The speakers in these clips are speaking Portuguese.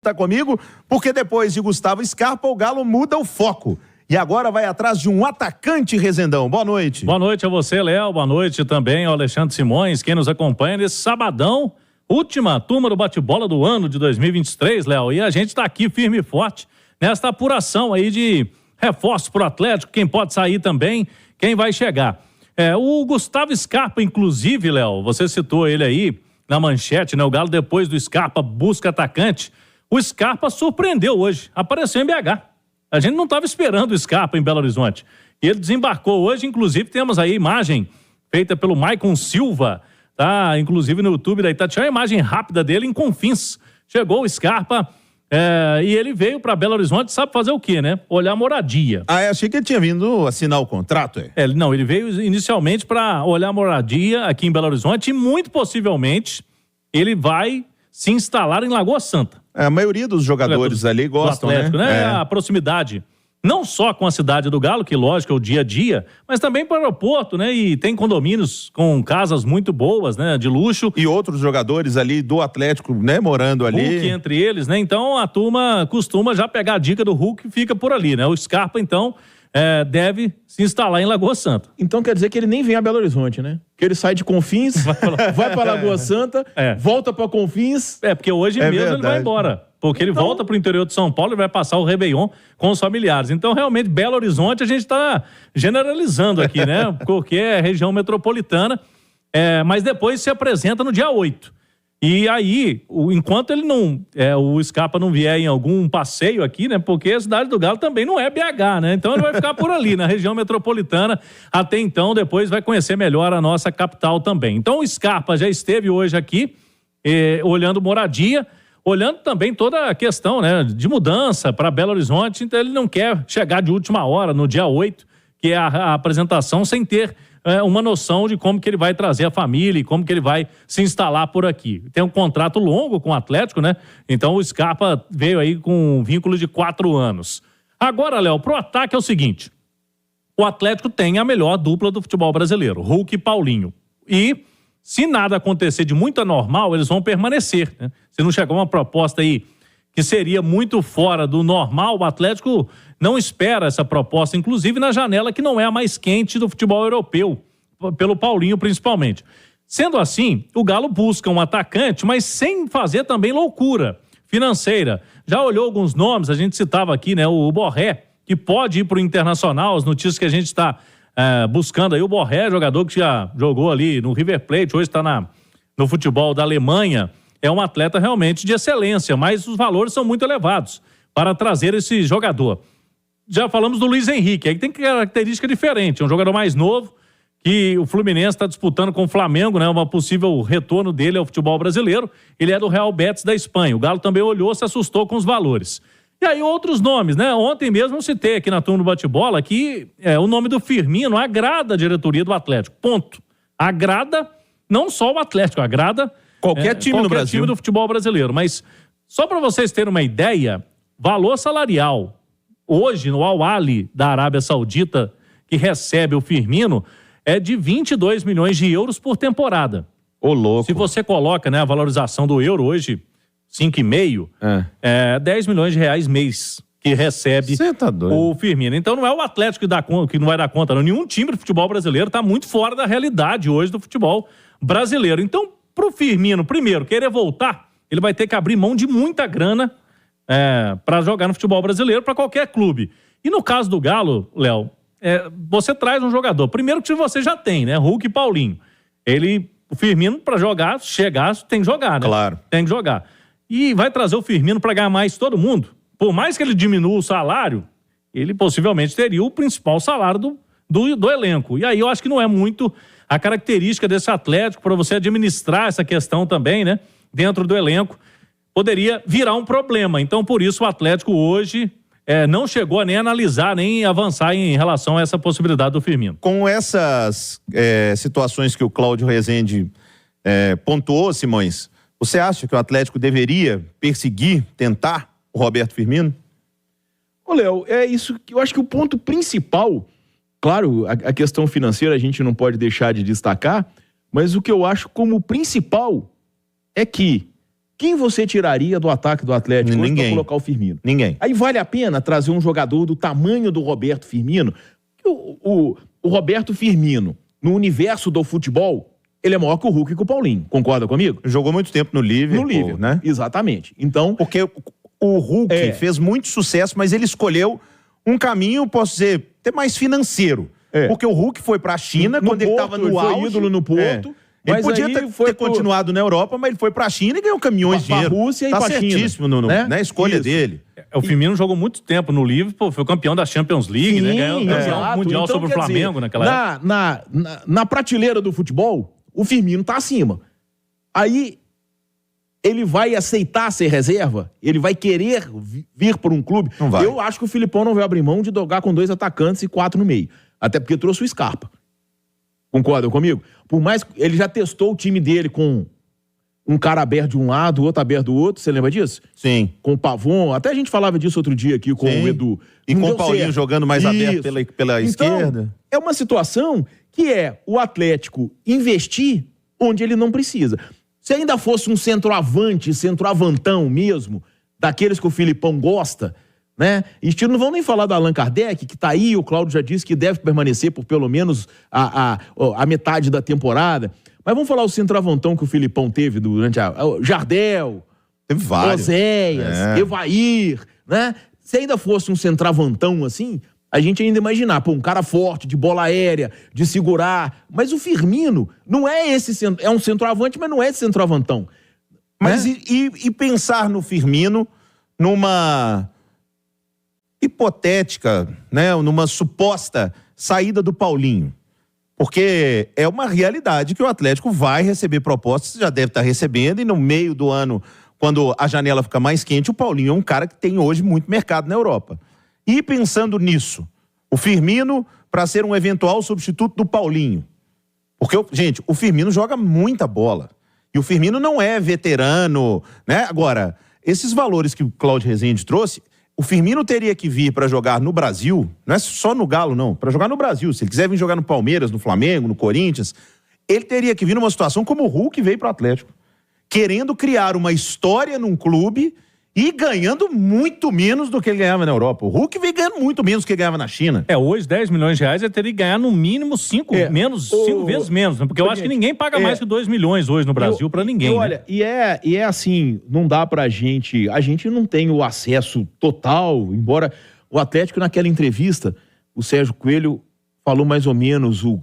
Tá comigo, porque depois de Gustavo Scarpa, o Galo muda o foco. E agora vai atrás de um atacante, Rezendão. Boa noite. Boa noite a você, Léo. Boa noite também ao Alexandre Simões, quem nos acompanha nesse sabadão. Última turma do bate-bola do ano de 2023, Léo. E a gente tá aqui firme e forte nesta apuração aí de reforços pro Atlético, quem pode sair também, quem vai chegar. O Gustavo Scarpa, inclusive, Léo, você citou ele aí na manchete, né? O Galo, depois do Scarpa, busca atacante. O Scarpa surpreendeu hoje, apareceu em BH. A gente não estava esperando o Scarpa em Belo Horizonte. E ele desembarcou hoje, inclusive temos aí a imagem feita pelo Maicon Silva, tá? Inclusive no YouTube da Itatiaia, a imagem rápida dele em Confins. Chegou o Scarpa e ele veio para Belo Horizonte, sabe fazer o quê, né? Olhar moradia. Ah, eu achei que ele tinha vindo assinar o contrato, Não, ele veio inicialmente para olhar moradia aqui em Belo Horizonte e muito possivelmente ele vai se instalar em Lagoa Santa. A maioria dos jogadores ali gostam, Atlético, né? A proximidade, não só com a cidade do Galo, que lógico é o dia a dia, mas também para o aeroporto, né? E tem condomínios com casas muito boas, né? De luxo. E outros jogadores ali do Atlético, né? Morando ali. Hulk entre eles, né? Então a turma costuma já pegar a dica do Hulk e fica por ali, né? O Scarpa, então, deve se instalar em Lagoa Santa. Então quer dizer que ele nem vem a Belo Horizonte, né? Que ele sai de Confins, vai para Lagoa Santa, volta para Confins. Porque hoje mesmo verdade. ele vai embora. Porque ele volta para o interior de São Paulo e vai passar o Réveillon com os familiares. Então, realmente, Belo Horizonte a gente está generalizando aqui, né? Porque é região metropolitana. Mas depois se apresenta no dia 8. E aí, enquanto ele não, o Scarpa não vier em algum passeio aqui, né? Porque a cidade do Galo também não é BH, né? Então ele vai ficar por ali, na região metropolitana. Até então, depois vai conhecer melhor a nossa capital também. Então o Scarpa já esteve hoje aqui, olhando moradia, olhando também toda a questão, né, de mudança para Belo Horizonte. Então ele não quer chegar de última hora, no dia 8, que é a apresentação, sem ter uma noção de como que ele vai trazer a família e como que ele vai se instalar por aqui. Tem um contrato longo com o Atlético, né? Então o Scarpa veio aí com um vínculo de 4 anos. Agora, Léo, pro ataque é o seguinte: o Atlético tem a melhor dupla do futebol brasileiro, Hulk e Paulinho. E se nada acontecer de muito anormal, eles vão permanecer, né? Se não chegar uma proposta aí que seria muito fora do normal, o Atlético não espera essa proposta, inclusive na janela que não é a mais quente do futebol europeu, pelo Paulinho principalmente. Sendo assim, o Galo busca um atacante, mas sem fazer também loucura financeira. Já olhou alguns nomes, a gente citava aqui, né, o Borré, que pode ir para o Internacional, as notícias que a gente está buscando aí. O Borré, jogador que já jogou ali no River Plate, hoje está no futebol da Alemanha, é um atleta realmente de excelência, mas os valores são muito elevados para trazer esse jogador. Já falamos do Luiz Henrique, aí tem característica diferente, é um jogador mais novo, que o Fluminense está disputando com o Flamengo, né? Uma possível retorno dele ao futebol brasileiro. Ele é do Real Betis da Espanha. O Galo também olhou, se assustou com os valores. E aí outros nomes, né? Ontem mesmo eu citei aqui na turma do bate-bola que o nome do Firmino agrada a diretoria do Atlético. Ponto. Agrada não só o Atlético, agrada qualquer time no Brasil, time do futebol brasileiro. Mas só para vocês terem uma ideia, valor salarial hoje no Al Ahly da Arábia Saudita, que recebe o Firmino, é de 22 milhões de euros por temporada. Ô, louco. Se você coloca, né, a valorização do euro hoje, 5,5, 10 milhões de reais mês que recebe o Firmino. Então não é o Atlético que não vai dar conta, não. Nenhum time do futebol brasileiro está muito fora da realidade hoje do futebol brasileiro. Então, pro Firmino, primeiro, querer voltar, ele vai ter que abrir mão de muita grana para jogar no futebol brasileiro, para qualquer clube. E no caso do Galo, Léo, você traz um jogador, primeiro que você já tem, né? Hulk e Paulinho. O Firmino, para chegar, tem que jogar, né? Claro. Tem que jogar. E vai trazer o Firmino para ganhar mais todo mundo. Por mais que ele diminua o salário, ele possivelmente teria o principal salário do elenco. E aí eu acho que não é muito a característica desse Atlético para você administrar essa questão também, né? Dentro do elenco. Poderia virar um problema. Então, por isso, o Atlético hoje não chegou a nem analisar, nem avançar em relação a essa possibilidade do Firmino. Com essas situações que o Cláudio Rezende pontuou, Simões, você acha que o Atlético deveria perseguir, tentar o Roberto Firmino? Ô, Léo, é isso que eu acho que o ponto principal, claro, a questão financeira a gente não pode deixar de destacar, mas o que eu acho como principal é que Quem você tiraria do ataque do Atlético hoje pra colocar o Firmino? Ninguém. Aí vale a pena trazer um jogador do tamanho do Roberto Firmino? O Roberto Firmino, no universo do futebol, ele é maior que o Hulk e que o Paulinho. Concorda comigo? Jogou muito tempo no Liverpool, né? Exatamente. Então, porque o Hulk fez muito sucesso, mas ele escolheu um caminho, posso dizer, até mais financeiro. Porque o Hulk foi pra China quando ele estava no auge. Foi ídolo no Porto. Ele podia ter continuado na Europa, mas ele foi pra China e ganhou caminhões de dinheiro. Pra Rússia e pra China. Certíssimo na escolha dele. O Firmino jogou muito tempo no Liverpool, foi campeão da Champions League, né? Ganhou o campeão mundial sobre o Flamengo naquela época. Na prateleira do futebol, o Firmino tá acima. Aí, ele vai aceitar ser reserva? Ele vai querer vir por um clube? Não vai. Eu acho que o Filipão não vai abrir mão de jogar com 2 atacantes e 4 no meio. Até porque trouxe o Scarpa. Concordam comigo? Por mais que ele já testou o time dele com um cara aberto de um lado, outro aberto do outro. Você lembra disso? Sim. Com o Pavon. Até a gente falava disso outro dia aqui com o Edu. E com o Paulinho jogando mais aberto pela esquerda. É uma situação que é o Atlético investir onde ele não precisa. Se ainda fosse um centroavantão mesmo, daqueles que o Filipão gosta, né? Estilo, não vamos nem falar do Allan Kardec, que tá aí, o Cláudio já disse que deve permanecer por pelo menos a metade da temporada. Mas vamos falar o centroavantão que o Filipão teve durante o Jardel, teve vários. Oséias, Evair, né? Se ainda fosse um centroavantão assim, a gente ainda imaginar, um cara forte, de bola aérea, de segurar. Mas o Firmino não é esse, é um centroavante, mas não é esse centroavantão. Mas e pensar no Firmino numa hipotética, né, numa suposta saída do Paulinho? Porque é uma realidade que o Atlético vai receber propostas, já deve estar recebendo, e no meio do ano, quando a janela fica mais quente, o Paulinho é um cara que tem hoje muito mercado na Europa. E pensando nisso, o Firmino para ser um eventual substituto do Paulinho. Porque, gente, o Firmino joga muita bola. E o Firmino não é veterano, né? Agora, esses valores que o Cláudio Rezende trouxe, o Firmino teria que vir para jogar no Brasil, não é só no Galo, não, para jogar no Brasil. Se ele quiser vir jogar no Palmeiras, no Flamengo, no Corinthians, ele teria que vir numa situação como o Hulk veio para o Atlético, querendo criar uma história num clube e ganhando muito menos do que ele ganhava na Europa. O Hulk veio ganhando muito menos do que ele ganhava na China. Hoje, 10 milhões de reais, ele teria que ganhar no mínimo 5 vezes menos, né? Porque eu acho que ninguém paga mais que 2 milhões hoje no Brasil para ninguém. Olha, né? e é assim, não dá pra gente... A gente não tem o acesso total, embora o Atlético, naquela entrevista, o Sérgio Coelho falou mais ou menos o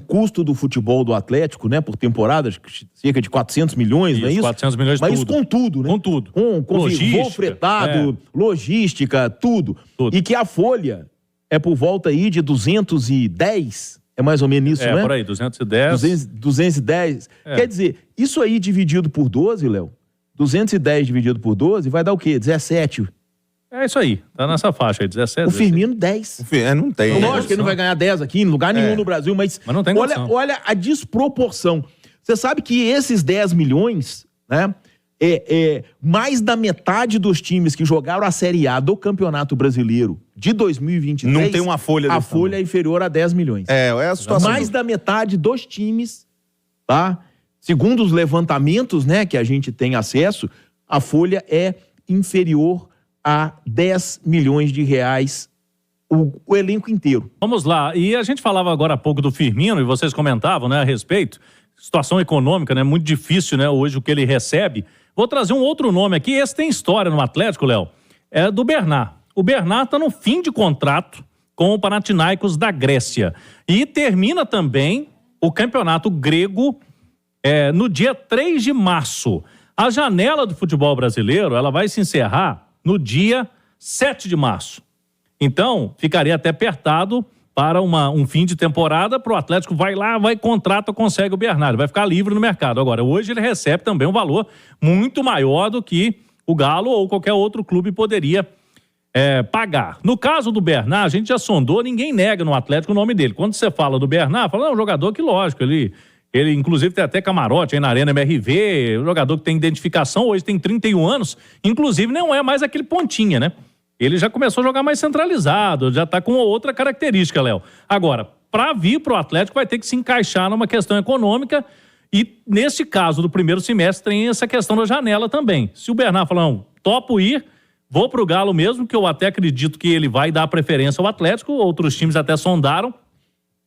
custo do futebol do Atlético, né, por temporada, cerca de 400 milhões, não é isso? 400 milhões mas isso com tudo, né? Com tudo. Com logística, voo fretado, logística, tudo. E que a folha é por volta aí de 210, é mais ou menos isso, né? Por aí, 210. 210. Quer dizer, isso aí dividido por 12, Léo, 210 dividido por 12 vai dar o quê? 17. É isso aí, tá nessa faixa aí, 17. O Firmino, 10. Não tem. Lógico que ele não vai ganhar 10 aqui, em lugar nenhum no Brasil, mas não tem olha a desproporção. Você sabe que esses 10 milhões, né, mais da metade dos times que jogaram a Série A do Campeonato Brasileiro de 2023... Não tem uma folha. A folha é inferior a 10 milhões. É a situação. Mais da metade dos times, tá? Segundo os levantamentos, né, que a gente tem acesso, a folha é inferior a 10 milhões de reais o elenco inteiro. Vamos lá, e a gente falava agora há pouco do Firmino, e vocês comentavam, né, a respeito, situação econômica, né, muito difícil, né, hoje o que ele recebe. Vou trazer um outro nome aqui, esse tem história no Atlético, Léo, é do Bernat. O Bernat tá no fim de contrato com o Panathinaikos da Grécia, e termina também o campeonato grego no dia 3 de março. A janela do futebol brasileiro, ela vai se encerrar no dia 7 de março. Então, ficaria até apertado para um fim de temporada, para o Atlético vai lá, contrata, consegue o Bernardo, vai ficar livre no mercado. Agora, hoje ele recebe também um valor muito maior do que o Galo ou qualquer outro clube poderia pagar. No caso do Bernard, a gente já sondou, ninguém nega no Atlético o nome dele. Quando você fala do Bernard, fala, não, um jogador que, lógico, ele inclusive tem até camarote aí na Arena MRV, um jogador que tem identificação, hoje tem 31 anos, inclusive não é mais aquele pontinha, né? Ele já começou a jogar mais centralizado, já tá com outra característica, Léo. Agora, para vir pro Atlético vai ter que se encaixar numa questão econômica E nesse caso do primeiro semestre tem essa questão da janela também. Se o Bernard falar, não, topo ir, vou pro Galo mesmo, que eu até acredito que ele vai dar preferência ao Atlético, outros times até sondaram,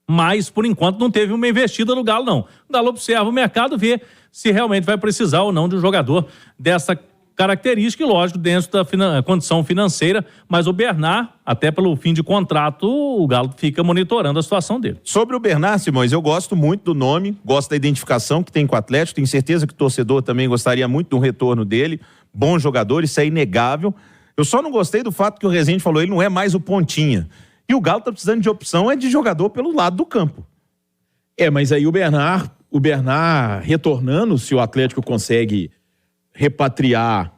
mas por enquanto não teve uma investida no Galo não. O Galo observa o mercado, vê se realmente vai precisar ou não de um jogador dessa característica e, lógico, dentro da condição financeira, mas o Bernard, até pelo fim de contrato, o Galo fica monitorando a situação dele. Sobre o Bernard, Simões, eu gosto muito do nome, gosto da identificação que tem com o Atlético, tenho certeza que o torcedor também gostaria muito do retorno dele, bom jogador, isso é inegável. Eu só não gostei do fato que o Rezende falou, ele não é mais o pontinha. E o Galo tá precisando de opção, é de jogador pelo lado do campo. Mas aí o Bernard retornando, se o Atlético consegue repatriar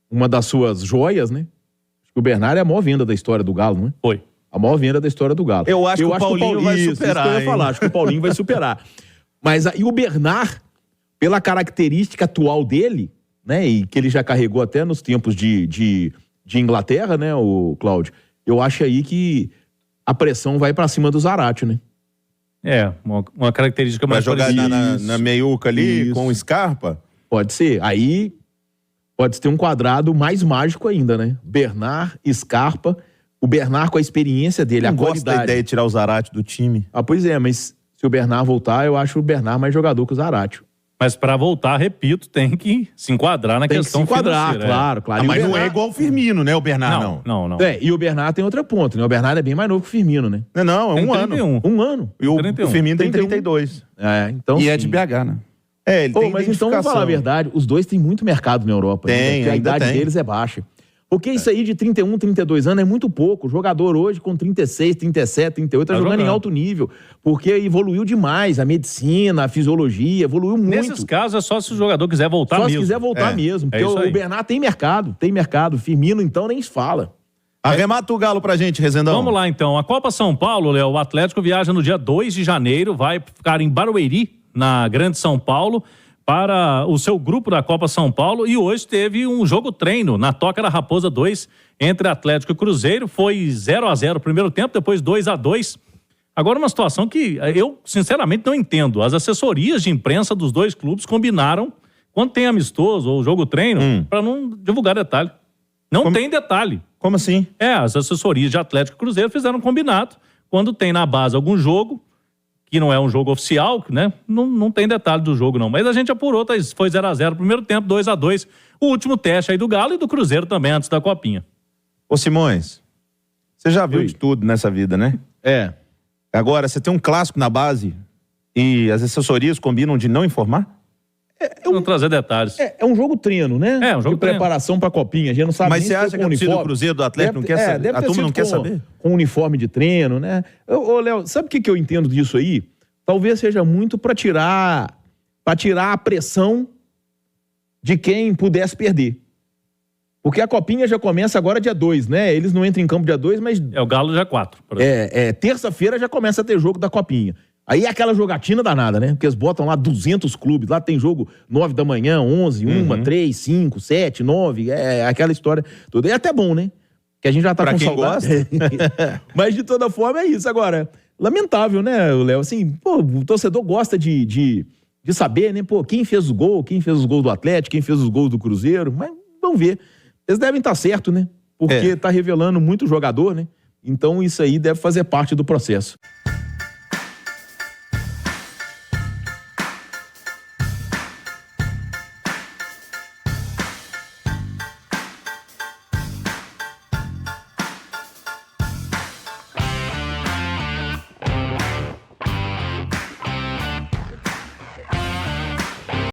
uma das suas joias, né? Acho que o Bernard é a maior venda da história do Galo, não é? Foi. A maior venda da história do Galo. Eu acho que o Paulinho vai superar. Isso que eu ia falar, acho que o Paulinho vai superar. Mas aí o Bernard, pela característica atual dele, né? E que ele já carregou até nos tempos de Inglaterra, né, o Cláudio? Eu acho aí que a pressão vai pra cima do Zarate, né? Uma característica mais parecida. Vai jogar na meiuca ali, Isso. com o Scarpa? Pode ser. Aí pode ter um quadrado mais mágico ainda, né? Bernard, Scarpa, o Bernard com a experiência dele, Eu a gosto qualidade. da ideia de tirar o Zarate do time. Pois é, mas se o Bernard voltar, eu acho o Bernard mais jogador que o Zarate. Mas para voltar, repito, tem que se enquadrar na questão financeira. Claro. Mas não é igual o Firmino, né, o Bernard, não. E o Bernard tem outra ponta, né? O Bernard é bem mais novo que o Firmino, né? Não, é Tem um ano. 31. Um ano. E o 31. Firmino tem 31. 32. Então E é sim. de BH, né? Ele tem Mas então, vamos falar a verdade, os dois têm muito mercado na Europa. Tem, porque a ainda idade tem. deles é baixa. Porque isso aí de 31, 32 anos é muito pouco. O jogador hoje com 36, 37, 38 tá jogando em alto nível. Porque evoluiu demais a medicina, a fisiologia, evoluiu muito. Nesses casos é só se o jogador quiser voltar mesmo. Só se quiser voltar mesmo. Porque isso aí. o Bernard tem mercado. Firmino, então, nem se fala. Arremata o Galo pra gente, Rezendão. Vamos lá, então. A Copa São Paulo, Léo, o Atlético viaja no dia 2 de janeiro, vai ficar em Barueri, na Grande São Paulo, para o seu grupo da Copa São Paulo, e hoje teve um jogo treino na Toca da Raposa 2 entre Atlético e Cruzeiro. Foi 0-0 o primeiro tempo, depois 2-2. Agora uma situação que eu sinceramente não entendo. As assessorias de imprensa dos dois clubes combinaram, quando tem amistoso ou jogo treino, para não divulgar detalhe. Não tem detalhe. Como assim? As assessorias de Atlético e Cruzeiro fizeram um combinado. Quando tem na base algum jogo, que não é um jogo oficial, né? Não tem detalhe do jogo, não. Mas a gente apurou, foi 0-0 no primeiro tempo, 2-2. O último teste aí do Galo e do Cruzeiro também, antes da Copinha. Ô, Simões, você já viu de tudo nessa vida, né? Agora, você tem um clássico na base e as assessorias combinam de não informar? Não trazer detalhes. É um jogo treino, né? Um jogo de preparação pra Copinha. A gente não sabe. Mas você acha que a torcida do Cruzeiro, do Atlético, não quer saber? A turma não quer saber? Com uniforme de treino, né? Ô, Léo, sabe o que eu entendo disso aí? Talvez seja muito pra tirar a pressão de quem pudesse perder. Porque a Copinha já começa agora dia 2, né? Eles não entram em campo dia 2, mas... O Galo já 4. Terça-feira já começa a ter jogo da Copinha. Aí é aquela jogatina danada, né? Porque eles botam lá 200 clubes. Lá tem jogo 9 da manhã, 11, 1, 3, 5, 7, 9. É aquela história toda. E é até bom, né? Que a gente já tá com saudade. Mas de toda forma é isso. Agora, lamentável, né, Léo? Assim, o torcedor gosta de saber, né? Quem fez o gol, quem fez os gols do Atlético, quem fez os gols do Cruzeiro. Mas vamos ver. Eles devem estar certo, né? Porque tá revelando muito jogador, né? Então isso aí deve fazer parte do processo.